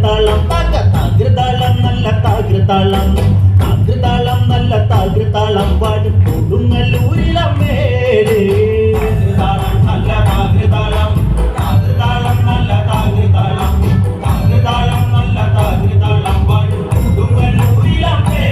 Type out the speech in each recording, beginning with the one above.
താകൃതാളം താകൃതാളം നല്ല താകൃതാളം താകൃതാളം നല്ല താകൃതാളം പാടും കൊടുങ്ങല്ലൂരിലമ്മേ താകൃതാളം നല്ല താകൃതാളം താകൃതാളം നല്ല താകൃതാളം താകൃതാളം നല്ല താകൃതാളം പാടും കൊടുങ്ങല്ലൂരിലമ്മേ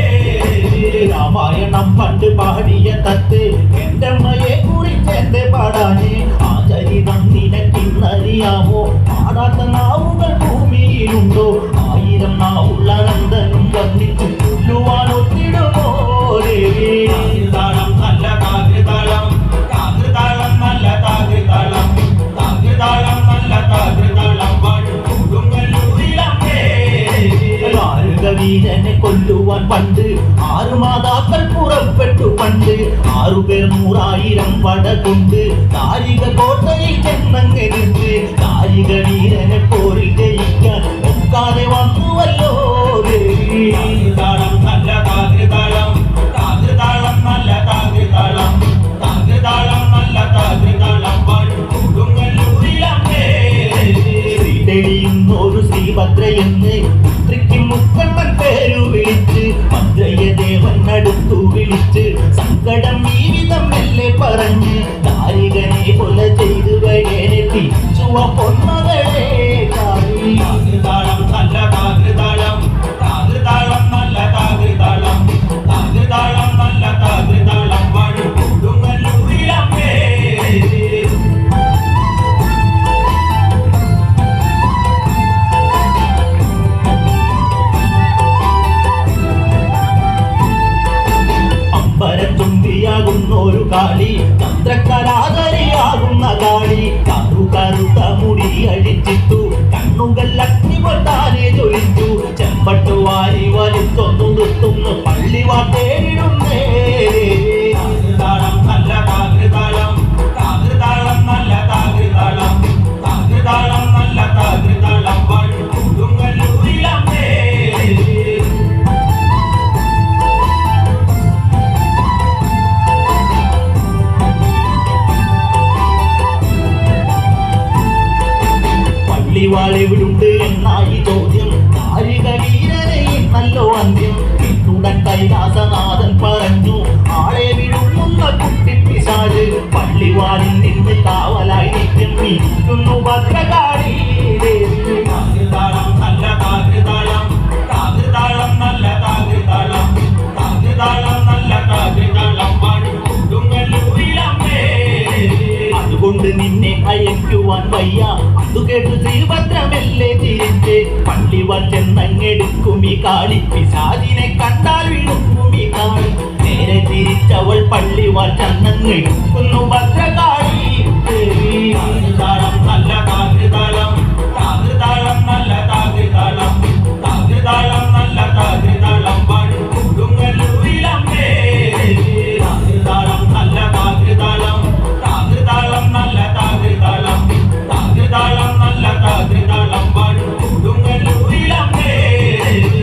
രാമായണം പണ്ട് പാടിയ തത്ത് എന്റെ അമ്മയെ കുറിച്ച് എന്റെ പാടാനേ ആ ചരിതം നിനക്കിന്നറിയാമോ പാടാത്ത നാവുകൾ ഭൂമിയിലുണ്ടോ ആയിരം നാവുള്ള നന്ദനും വന്നിച്ചു ചൊല്ലുവാൻ ഒത്തിടുമോ താകൃതാളം നല്ല താകൃതാളം താകൃതാളം നല്ല താകൃതാളം താകൃതാളം നല്ല താകൃതാളം പാടും കൊടുങ്ങല്ലൂരിലമ്മേ വീരനെ കൊല്ലുവാൻ പണ്ട് 6 മാതാക്കൾ പുറപ്പെട്ടു പണ്ട് 6 പേർ 100,000 വട കൊണ്ട് കാരിക കോട്ടയിൽ ചെന്നങ്ങെടുത്ത് കാരിക വീരനെ പോരിൽ ജയിക്കാൻ ഒക്കാതെ വന്നുവല്ലോ താകൃതാളം നല്ല താകൃതാളം താകൃതാളം നല്ല താകൃതാളം താകൃതാളം നല്ല താകൃതാളം പാടും കൊടുങ്ങല്ലൂരിലമ്മേ തെളിയുന്നൊരു ശ്രീഭദ്രയെന്ന് പുത്രിക്ക് മുക്കണ്ണൻ പേരു വിളിച്ച് ഭദ്രയെ ദേവൻ അടുത്തു വിളിച്ച് സങ്കടം ഈ വിധം മെല്ലെ പറഞ്ഞ് കാരികനെ കൊല ചെയ്ത് വഴനെ തിരിച്ചുവ പൊന്നകളെ താകൃതാളം നല്ല താകൃതാളം താകൃതാളം നല്ല താകൃതാളം താകൃതാളം നല്ല താകൃതാളം പാടും കൊടുങ്ങല്ലൂരിലമ്മേ ുന്നൊരു കാളി ചന്ദ്രക്കലാതരിയാകുന്ന കാളി കറുകറുത്ത മുടി അഴിച്ചിട്ടു കണ്ണുകൾ അഗ്നി കൊണ്ടാനെ ജ്വലിച്ചു ചെമ്പട്ടു വാരി വലിച്ചൊന്നു നിർത്തുന്നു പള്ളിവാ തേടിടുന്നേ താകൃതാളം നല്ല താകൃതാളം താകൃതാളം നല്ല താകൃതാളം താകൃതാളം നല്ല താകൃതാളം പാടും കൊടുങ്ങല്ലൂരിലമ്മേ പള്ളിവാളെവിടുണ്ട് എന്നായി ചോദ്യം കാരിക വീരനെ നല്ലോ അന്ത്യം പിന്നുടൻ കൈലാസനാഥൻ പറഞ്ഞു ആളെ വിഴുങ്ങുന്ന കുട്ടിപ്പിശാച് പള്ളിവാളിൽ നിന്ന് കാവലായി നിത്യം ഇരിക്കുന്നു ഭദ്രകാളി താകൃതാളം നല്ല താകൃതാളം താകൃതാളം നല്ല താകൃതാളം താകൃതാളം നല്ല താകൃതാളം പാടും കൊടുങ്ങല്ലൂരിലമ്മേ അതുകൊണ്ട് നിന്നെ അയക്കുവാൻ വയ്യ അതു കേട്ട് ശ്രീഭദ്രമെല്ലെ തിരിച്ച് പള്ളിവാൾ ചെന്നങ്ങെടുക്കും ഈ കാളി പിശാചിനെ കണ്ടാൽ വിഴുങ്ങും ഈ കാളി നേരെ തിരിച്ചവൾ പള്ളിവാൾ ചെന്നങ്ങെടുക്കുന്നു ഭദ്രകാളി